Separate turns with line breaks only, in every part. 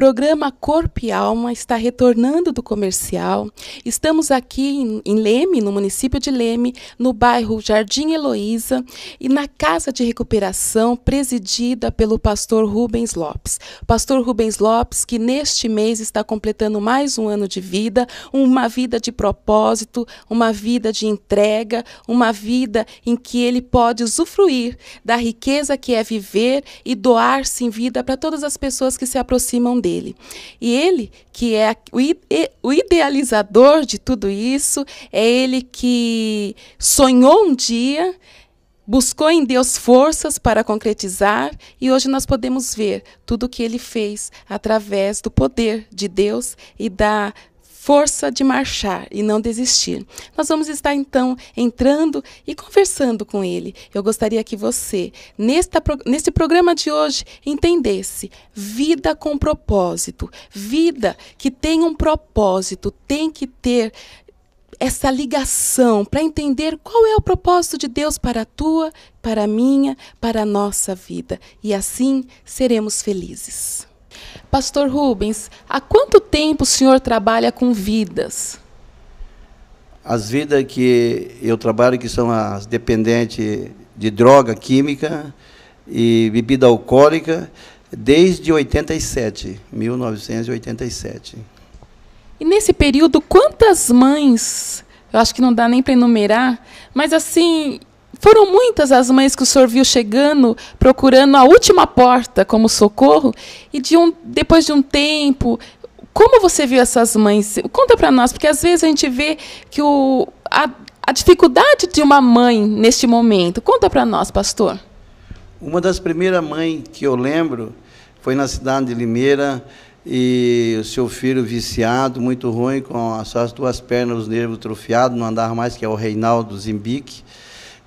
programa Corpo e Alma está retornando do comercial. Estamos aqui em Leme, no município de Leme, no bairro Jardim Heloísa, e na casa de recuperação presidida pelo pastor Rubens Lopes. Pastor Rubens Lopes, que neste mês está completando mais um ano de vida, uma vida de propósito, uma vida de entrega, uma vida em que ele pode usufruir da riqueza que é viver e doar-se em vida para todas as pessoas que se aproximam dele. E ele, que é o idealizador de tudo isso, é ele que sonhou um dia, buscou em Deus forças para concretizar, e hoje nós podemos ver tudo o que ele fez através do poder de Deus e da força de marchar e não desistir. Nós vamos estar, então, entrando e conversando com ele. Eu gostaria que você, nesse programa de hoje, entendesse vida com propósito. Vida que tem um propósito, tem que ter essa ligação para entender qual é o propósito de Deus para a tua, para a minha, para a nossa vida. E assim seremos felizes. Pastor Rubens, há quanto tempo o senhor trabalha com vidas?
As vidas que eu trabalho, que são as dependentes de droga química e bebida alcoólica, desde 1987.
E nesse período, quantas mães, eu acho que não dá nem para enumerar, mas assim, foram muitas as mães que o senhor viu chegando, procurando a última porta como socorro, e depois de um tempo, como você viu essas mães? Conta para nós, porque às vezes a gente vê que a dificuldade de uma mãe neste momento. Conta para nós, pastor.
Uma das primeiras mães que eu lembro foi na cidade de Limeira, e o seu filho viciado, muito ruim, com as suas duas pernas, os nervos atrofiados, não andava mais, que é o Reinaldo Zimbique.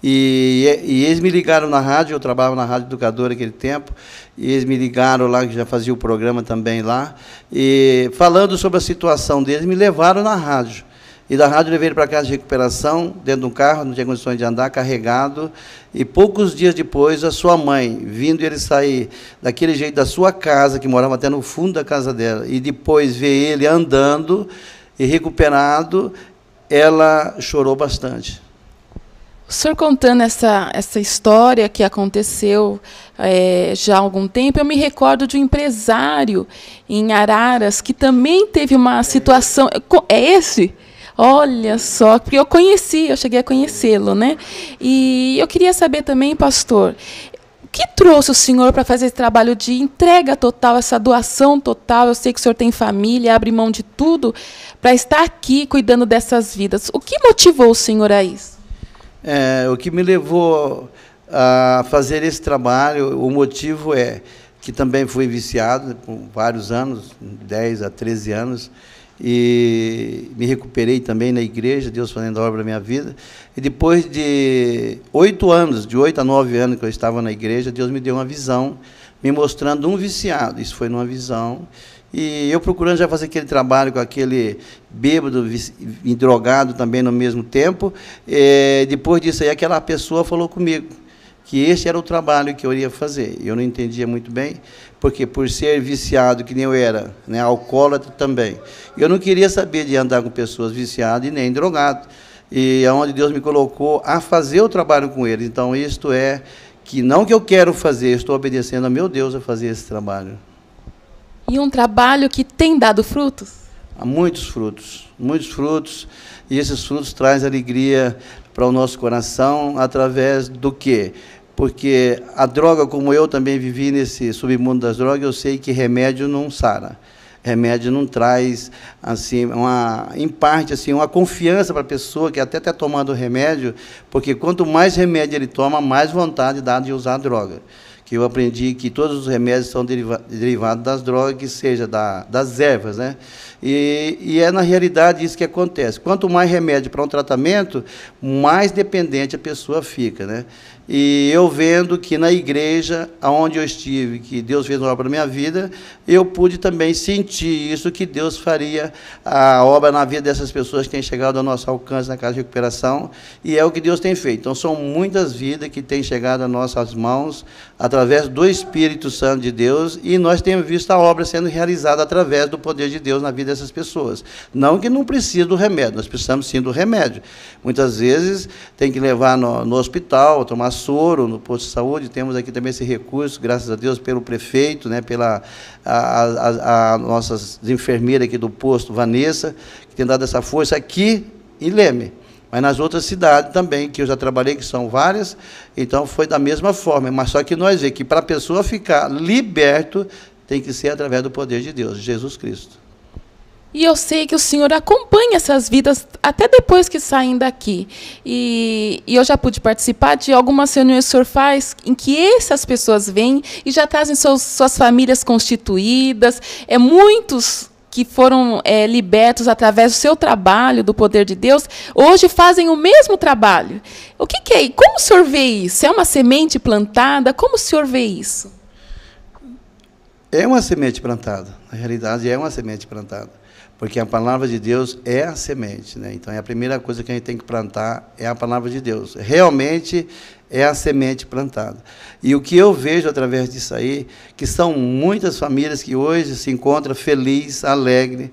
E eles me ligaram na rádio, eu trabalhava na Rádio Educadora naquele tempo, e eles me ligaram lá, que já fazia o programa também lá, e falando sobre a situação deles, me levaram na rádio. E da rádio levei ele para a casa de recuperação, dentro de um carro, não tinha condições de andar, carregado, e poucos dias depois, a sua mãe, vindo ele sair daquele jeito da sua casa, que morava até no fundo da casa dela, e depois ver ele andando e recuperado, ela chorou bastante.
O senhor contando essa história que aconteceu já há algum tempo, eu me recordo de um empresário em Araras que também teve uma situação... É esse? Olha só, porque eu cheguei a conhecê-lo, né? E eu queria saber também, pastor, o que trouxe o senhor para fazer esse trabalho de entrega total, essa doação total? Eu sei que o senhor tem família, abre mão de tudo para estar aqui cuidando dessas vidas. O que motivou o senhor a isso?
O que me levou a fazer esse trabalho, o motivo é que também fui viciado por vários anos, 10 a 13 anos, e me recuperei também na igreja, Deus fazendo obra na minha vida. E depois de 8 anos, de 8 a 9 anos que eu estava na igreja, Deus me deu uma visão, me mostrando um viciado. Isso foi numa visão. E eu procurando já fazer aquele trabalho com aquele bêbado e drogado também no mesmo tempo. Depois disso aí, aquela pessoa falou comigo que esse era o trabalho que eu iria fazer. Eu não entendia muito bem, porque por ser viciado, que nem eu era, né, alcoólatra também, eu não queria saber de andar com pessoas viciadas e nem drogadas. E é onde Deus me colocou a fazer o trabalho com eles. Então, isto é que não que eu quero fazer, estou obedecendo a meu Deus a fazer esse trabalho.
E um trabalho que tem dado frutos?
Há muitos frutos, e esses frutos trazem alegria para o nosso coração, através do quê? Porque a droga, como eu também vivi nesse submundo das drogas, eu sei que remédio não sara. Remédio não traz, assim, em parte, assim, uma confiança para a pessoa que até está tomando remédio, porque quanto mais remédio ele toma, mais vontade dá de usar a droga. Que eu aprendi que todos os remédios são derivados das drogas, que seja das ervas, né? E é na realidade isso que acontece. Quanto mais remédio para um tratamento, mais dependente a pessoa fica, né? E eu vendo que na igreja, onde eu estive, que Deus fez uma obra na minha vida, eu pude também sentir isso, que Deus faria a obra na vida dessas pessoas que têm chegado ao nosso alcance na casa de recuperação, e é o que Deus tem feito. Então, são muitas vidas que têm chegado às nossas mãos, através através do Espírito Santo de Deus, e nós temos visto a obra sendo realizada através do poder de Deus na vida dessas pessoas. Não que não precise do remédio, nós precisamos sim do remédio. Muitas vezes tem que levar no hospital, tomar soro, no posto de saúde. Temos aqui também esse recurso, graças a Deus, pelo prefeito, né, pela nossas enfermeiras aqui do posto, Vanessa, que tem dado essa força aqui em Leme. Mas nas outras cidades também, que eu já trabalhei, que são várias, então foi da mesma forma. Mas só que nós vemos que para a pessoa ficar liberto, tem que ser através do poder de Deus, de Jesus Cristo.
E eu sei que o senhor acompanha essas vidas até depois que saem daqui. E eu já pude participar de algumas reuniões que o senhor faz em que essas pessoas vêm e já trazem suas famílias constituídas. Muitos que foram libertos através do seu trabalho, do poder de Deus, hoje fazem o mesmo trabalho. O que é? Como o senhor vê isso? É uma semente plantada? Como o senhor vê isso?
É uma semente plantada. Na realidade, é uma semente plantada. Porque a palavra de Deus é a semente, né? Então, a primeira coisa que a gente tem que plantar é a palavra de Deus. Realmente é a semente plantada. E o que eu vejo através disso aí, que são muitas famílias que hoje se encontram felizes, alegres,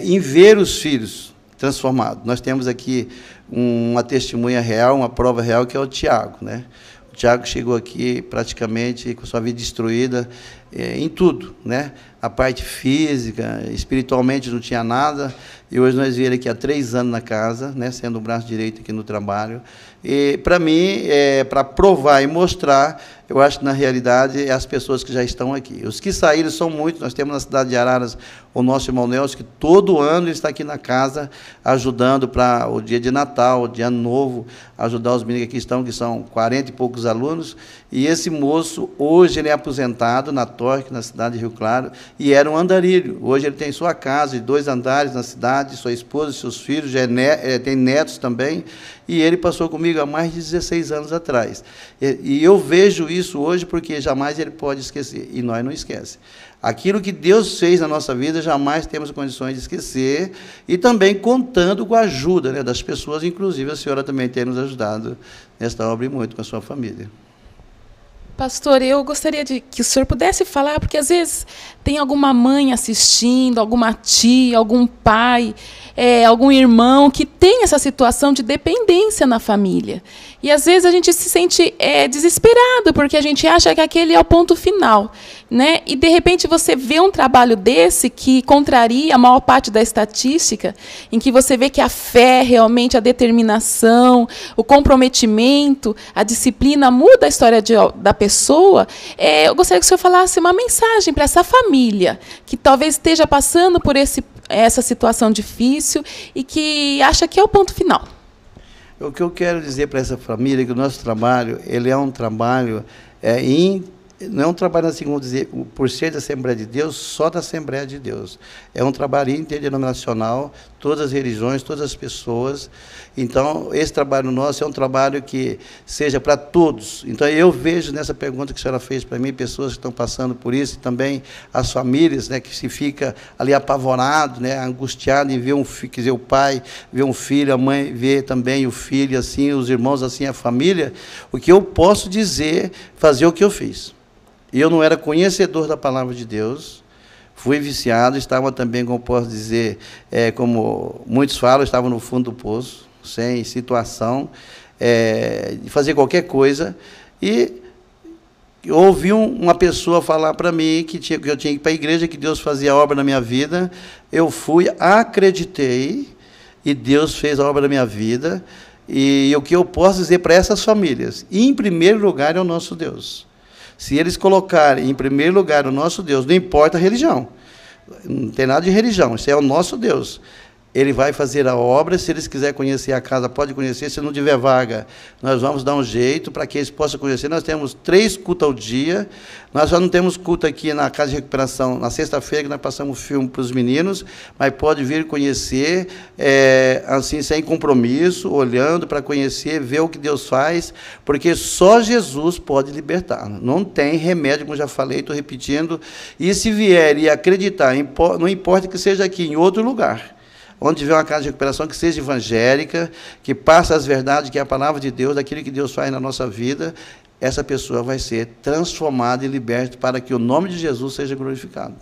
em ver os filhos transformados. Nós temos aqui uma testemunha real, uma prova real, que é o Tiago, né? O Tiago chegou aqui praticamente com sua vida destruída em tudo, né? A parte física, espiritualmente não tinha nada, e hoje nós vimos ele aqui há 3 anos na casa, né? Sendo o braço direito aqui no trabalho. E, para mim, para provar e mostrar, eu acho que, na realidade, é as pessoas que já estão aqui. Os que saíram são muitos. Nós temos na cidade de Araras o nosso irmão Nelson, que todo ano ele está aqui na casa, ajudando para o dia de Natal, o dia Ano Novo, ajudar os meninos que aqui estão, que são 40 e poucos alunos. E esse moço, hoje, ele é aposentado na Torque, na cidade de Rio Claro, e era um andarilho. Hoje ele tem sua casa de 2 andares na cidade, sua esposa, seus filhos, já tem netos também, e ele passou comigo há mais de 16 anos atrás. E eu vejo isso hoje porque jamais ele pode esquecer, e nós não esquecemos. Aquilo que Deus fez na nossa vida, jamais temos condições de esquecer, e também contando com a ajuda, né, das pessoas, inclusive a senhora também tem nos ajudado nesta obra e muito com a sua família.
Pastor, eu gostaria que o senhor pudesse falar, porque às vezes tem alguma mãe assistindo, alguma tia, algum pai, algum irmão que tem essa situação de dependência na família. E às vezes a gente se sente desesperado, porque a gente acha que aquele é o ponto final, né? E de repente você vê um trabalho desse que contraria a maior parte da estatística, em que você vê que a fé, realmente, a determinação, o comprometimento, a disciplina muda a história da pessoa. Eu gostaria que o senhor falasse uma mensagem para essa família que talvez esteja passando por essa situação difícil e que acha que é o ponto final.
O que eu quero dizer para essa família é que o nosso trabalho, ele é um trabalho, não é um trabalho, assim, vamos dizer, por ser da Assembleia de Deus, só da Assembleia de Deus. É um trabalho interdenominacional, todas as religiões, todas as pessoas. Então, esse trabalho nosso é um trabalho que seja para todos. Então, eu vejo nessa pergunta que a senhora fez para mim, pessoas que estão passando por isso, e também as famílias, né, que se fica ali apavorado, né, angustiado em ver quer dizer, o pai ver um filho, a mãe ver também o filho, assim, os irmãos, assim, a família. O que eu posso dizer, fazer o que eu fiz. Eu não era conhecedor da palavra de Deus, fui viciado, estava também, como posso dizer, como muitos falam, estava no fundo do poço, sem situação de fazer qualquer coisa, e ouvi uma pessoa falar para mim que eu tinha que ir para a igreja, que Deus fazia a obra na minha vida. Eu fui, acreditei, e Deus fez a obra na minha vida. E o que eu posso dizer para essas famílias, em primeiro lugar, é o nosso Deus. Se eles colocarem em primeiro lugar o nosso Deus, não importa a religião, não tem nada de religião, isso é o nosso Deus. Ele vai fazer a obra. Se eles quiserem conhecer a casa, pode conhecer. Se não tiver vaga, nós vamos dar um jeito para que eles possam conhecer. Nós temos 3 cultos ao dia. Nós já não temos culto aqui na Casa de Recuperação, na sexta-feira, que nós passamos filme para os meninos, mas pode vir conhecer, assim, sem compromisso, olhando para conhecer, ver o que Deus faz, porque só Jesus pode libertar. Não tem remédio, como já falei, estou repetindo. E se vier e acreditar, não importa que seja aqui, em outro lugar, onde tiver uma casa de recuperação que seja evangélica, que passe as verdades, que é a palavra de Deus, daquilo que Deus faz na nossa vida, essa pessoa vai ser transformada e liberta para que o nome de Jesus seja glorificado.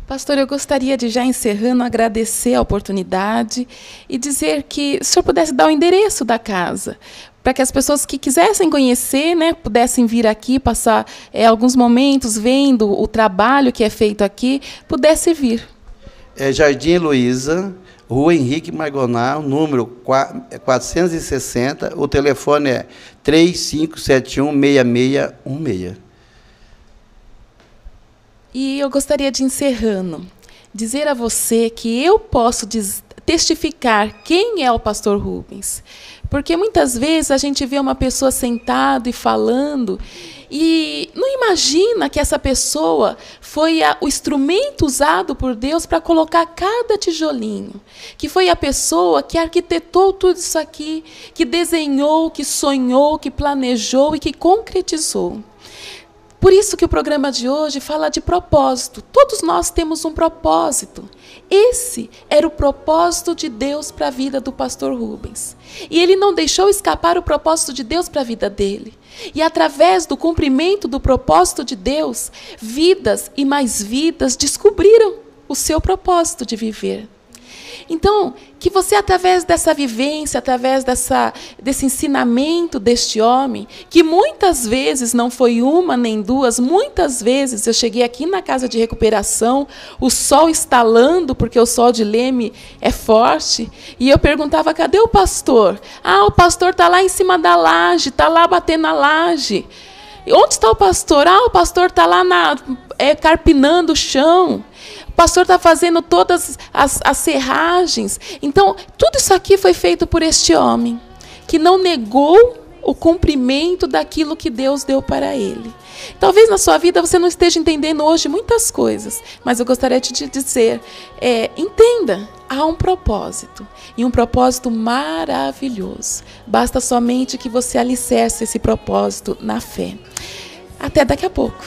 Pastor, eu gostaria de, já encerrando, agradecer a oportunidade e dizer que se o senhor pudesse dar o endereço da casa, para que as pessoas que quisessem conhecer, né, pudessem vir aqui, passar alguns momentos vendo o trabalho que é feito aqui, pudesse vir.
É Jardim Heloísa, Rua Henrique Margonal, número 460, o telefone é 3571-6616.
E eu gostaria de, encerrando, dizer a você que eu posso testificar quem é o pastor Rubens. Porque muitas vezes a gente vê uma pessoa sentada e falando e não imagina que essa pessoa foi o instrumento usado por Deus para colocar cada tijolinho. Que foi a pessoa que arquitetou tudo isso aqui, que desenhou, que sonhou, que planejou e que concretizou. Por isso que o programa de hoje fala de propósito. Todos nós temos um propósito. Esse era o propósito de Deus para a vida do pastor Rubens. E ele não deixou escapar o propósito de Deus para a vida dele. E através do cumprimento do propósito de Deus, vidas e mais vidas descobriram o seu propósito de viver. Então, que você, através dessa vivência, através desse ensinamento deste homem, que muitas vezes não foi uma nem duas, muitas vezes eu cheguei aqui na casa de recuperação, o sol estalando, porque o sol de Leme é forte, e eu perguntava, cadê o pastor? Ah, o pastor está lá em cima da laje, está lá batendo a laje. Onde está o pastor? Ah, o pastor está lá carpinando o chão. O pastor está fazendo todas as serragens. Então, tudo isso aqui foi feito por este homem, que não negou o cumprimento daquilo que Deus deu para ele. Talvez na sua vida você não esteja entendendo hoje muitas coisas, mas eu gostaria de te dizer, entenda, há um propósito, e um propósito maravilhoso. Basta somente que você alicerce esse propósito na fé. Até daqui a pouco.